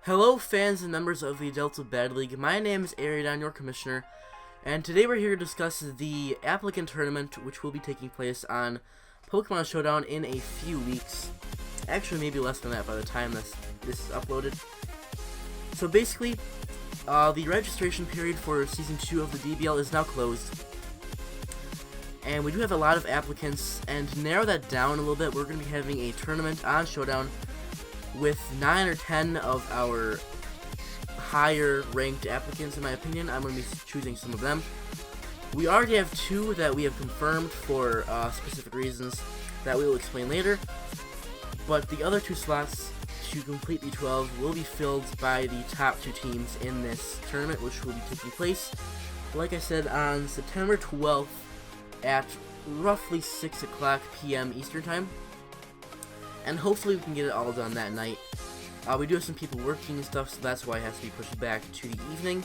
Hello fans and members of the Delta Bad League, my name is Aeriodon, your commissioner, and today we're here to discuss the Applicant tournament, which will be taking place on Pokemon Showdown in a few weeks. Actually, maybe less than that by the time this is uploaded. So basically, the registration period for Season 2 of the DBL is now closed. And we do have a lot of applicants, and to narrow that down a little bit, we're going to be having a tournament on Showdown with 9 or 10 of our higher ranked applicants, in my opinion. I'm going to be choosing some of them. We already have 2 that we have confirmed for specific reasons that we will explain later. But the other 2 slots to complete the 12 will be filled by the top 2 teams in this tournament, which will be taking place, like I said, on September 12th at roughly 6 o'clock p.m. Eastern Time. And hopefully we can get it all done that night. We do have some people working and stuff, so that's why it has to be pushed back to the evening.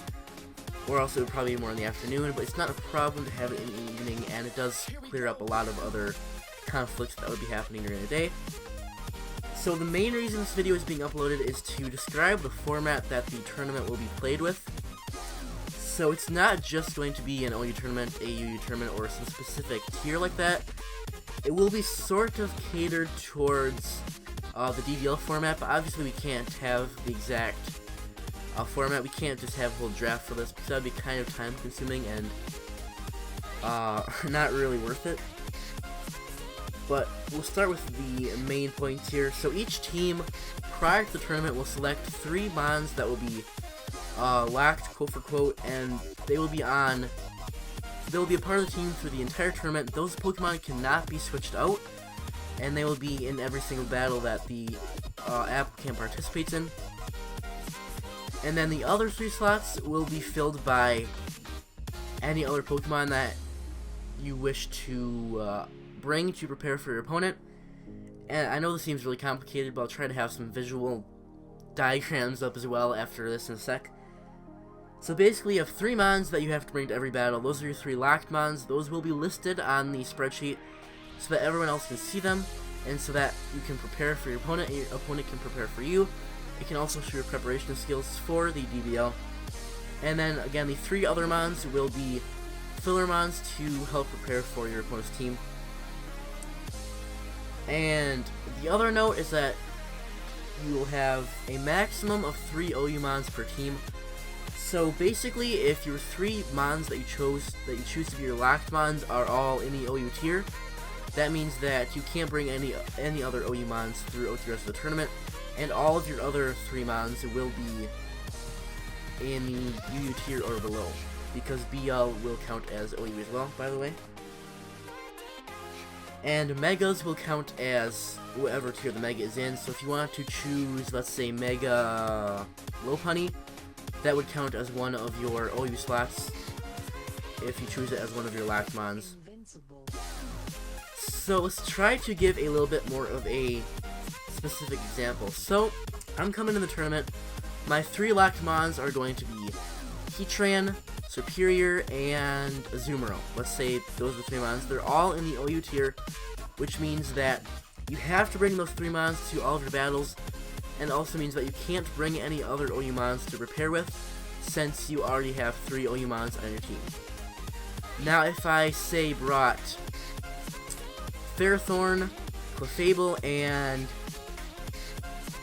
Or else it would probably be more in the afternoon, but it's not a problem to have it in the evening, and it does clear up a lot of other conflicts that would be happening during the day. So the main reason this video is being uploaded is to describe the format that the tournament will be played with. So it's not just going to be an OU tournament, a UU tournament, or some specific tier like that. It will be sort of catered towards the DBL format, but obviously we can't have the exact format. We can't just have a whole draft for this, because that would be kind of time consuming and not really worth it. But we'll start with the main points here. So each team, prior to the tournament, will select 3 mons that will be locked, quote for quote, and they will be a part of the team for the entire tournament. Those Pokemon cannot be switched out, and they will be in every single battle that the applicant participates in. And then the other 3 slots will be filled by any other Pokemon that you wish to bring to prepare for your opponent. And I know this seems really complicated, but I'll try to have some visual diagrams up as well after this in a sec. So basically you have 3 mons that you have to bring to every battle. Those are your 3 locked mons. Those will be listed on the spreadsheet so that everyone else can see them, and so that you can prepare for your opponent and your opponent can prepare for you. It can also show your preparation skills for the DBL. And then again, the 3 other mons will be filler mons to help prepare for your opponent's team. And the other note is that you will have a maximum of 3 OU mons per team. So basically, if your 3 mons that you choose to be your locked mons are all in the OU tier, that means that you can't bring any other OU mons throughout the rest of the tournament, and all of your other 3 mons will be in the UU tier or below, because BL will count as OU as well, by the way. And Megas will count as whatever tier the Mega is in. So if you want to choose, let's say, Mega Lopunny, that would count as one of your OU slots if you choose it as one of your locked mons. So let's try to give a little bit more of a specific example. So I'm coming in the tournament. My 3 locked mons are going to be Heatran, Superior, and Azumarill. Let's say those are the 3 mons. They're all in the OU tier, which means that you have to bring those 3 mons to all of your battles, and also means that you can't bring any other OU mons to prepare with, since you already have 3 OU mons on your team. Now if I say brought Ferrothorn, Clefable, and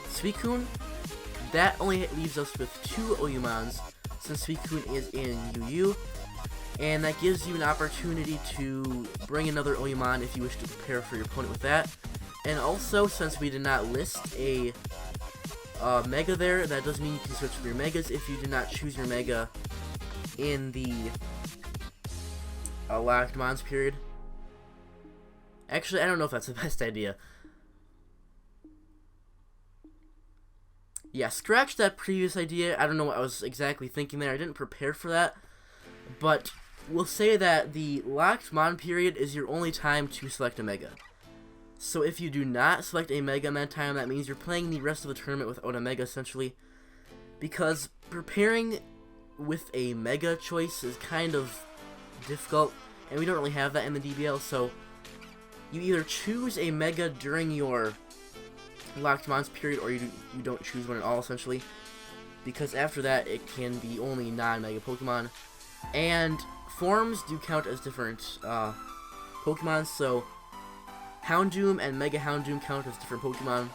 Suicune, that only leaves us with 2 OU mons, since Suicune is in UU, and that gives you an opportunity to bring another OU mon if you wish to prepare for your opponent with that. And also, since we did not list a Mega there, that does mean you can switch for your Megas if you did not choose your Mega in the locked mons period. Actually, I don't know if that's the best idea. Yeah, scratch that previous idea. I don't know what I was exactly thinking there. I didn't prepare for that. But we'll say that the locked mon period is your only time to select a Mega. So if you do not select a Mega in that time, that means you're playing the rest of the tournament without a Mega, essentially. Because preparing with a Mega choice is kind of difficult, and we don't really have that in the DBL, so you either choose a Mega during your locked mons period, or you don't choose one at all, essentially. because after that it can be only non-Mega Pokemon. And forms do count as different Pokemon, so Houndoom and Mega Houndoom count as different Pokemon.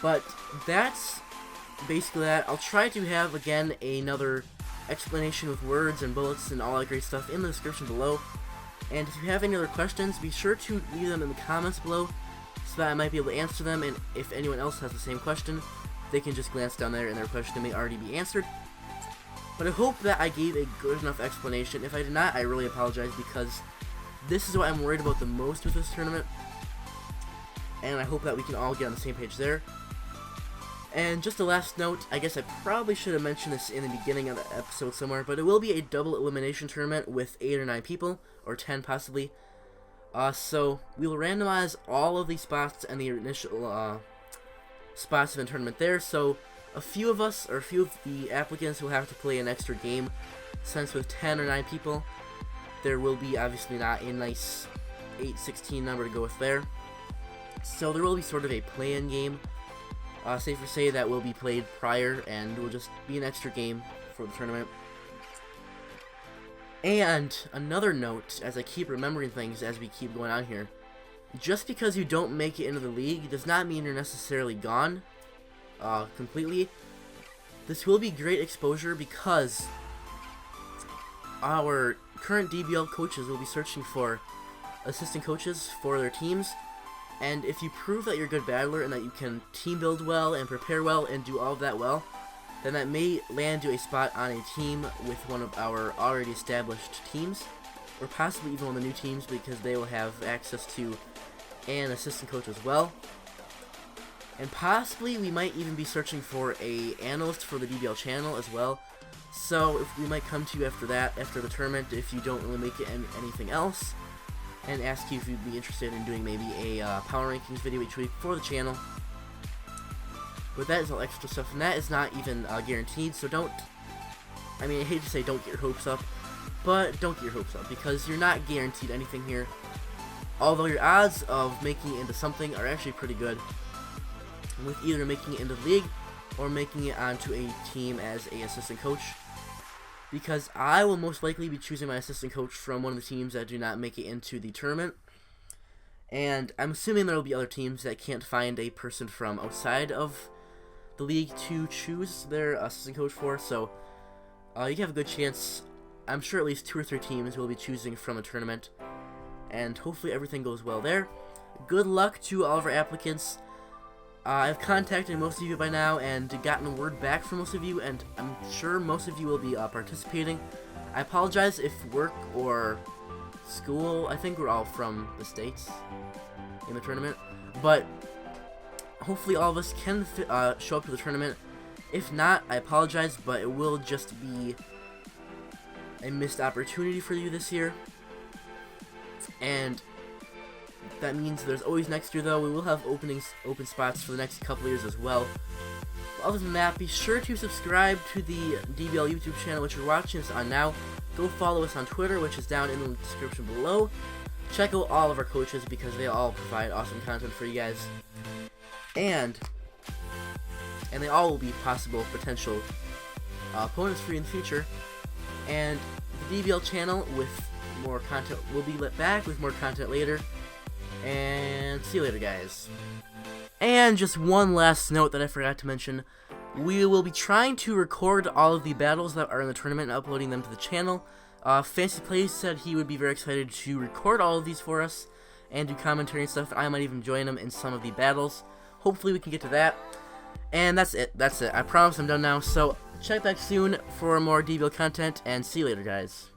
But that's basically that. I'll try to have, again, another explanation with words and bullets and all that great stuff in the description below. And if you have any other questions, be sure to leave them in the comments below so that I might be able to answer them, and if anyone else has the same question, they can just glance down there and their question may already be answered. But I hope that I gave a good enough explanation. If I did not, I really apologize, because this is what I'm worried about the most with this tournament, and I hope that we can all get on the same page there. And just a last note, I guess I probably should have mentioned this in the beginning of the episode somewhere, but it will be a double elimination tournament with 8 or 9 people, or 10 possibly. So we will randomize all of the spots and the initial spots of the tournament there. So a few of us, or a few of the applicants, will have to play an extra game, since with 10 or 9 people, there will be obviously not a nice 8-16 number to go with there. So there will be sort of a play-in game. Safe to say that will be played prior, and will just be an extra game for the tournament. And another note, as I keep remembering things as we keep going on here, just because you don't make it into the league does not mean you're necessarily gone completely. This will be great exposure, because our current DBL coaches will be searching for assistant coaches for their teams. And if you prove that you're a good battler and that you can team build well and prepare well and do all of that well, then that may land you a spot on a team with one of our already established teams, or possibly even one of the new teams, because they will have access to an assistant coach as well. And possibly we might even be searching for a analyst for the DBL channel as well. So if we might come to you after that, after the tournament, if you don't really make it in anything else, and ask you if you'd be interested in doing maybe a power rankings video each week for the channel. But that is all extra stuff, and that is not even guaranteed, so don't, I mean, I hate to say don't get your hopes up, but don't get your hopes up, because you're not guaranteed anything here. Although your odds of making it into something are actually pretty good, with either making it into the league or making it onto a team as a assistant coach. Because I will most likely be choosing my assistant coach from one of the teams that do not make it into the tournament. And I'm assuming there will be other teams that can't find a person from outside of the league to choose their assistant coach for. So you have a good chance. I'm sure at least 2 or 3 teams will be choosing from a tournament. And hopefully everything goes well there. Good luck to all of our applicants. I've contacted most of you by now and gotten word back from most of you, and I'm sure most of you will be participating. I apologize if work or school, I think we're all from the States in the tournament, but hopefully all of us can show up to the tournament. If not, I apologize, but it will just be a missed opportunity for you this year. And that means there's always next year, though. We will have open spots for the next couple of years as well. But other than that, be sure to subscribe to the DBL YouTube channel, which you're watching this on now. Go follow us on Twitter, which is down in the description below. Check out all of our coaches, because they all provide awesome content for you guys. And they all will be possible potential opponents for you in the future. And the DBL channel with more content will be let back with more content later. And see you later, guys. And just one last note that I forgot to mention. We will be trying to record all of the battles that are in the tournament and uploading them to the channel. Fancy Plays said he would be very excited to record all of these for us and do commentary and stuff. I might even join him in some of the battles. Hopefully we can get to that. And that's it. I promise I'm done now. So check back soon for more DBL content, and see you later, guys.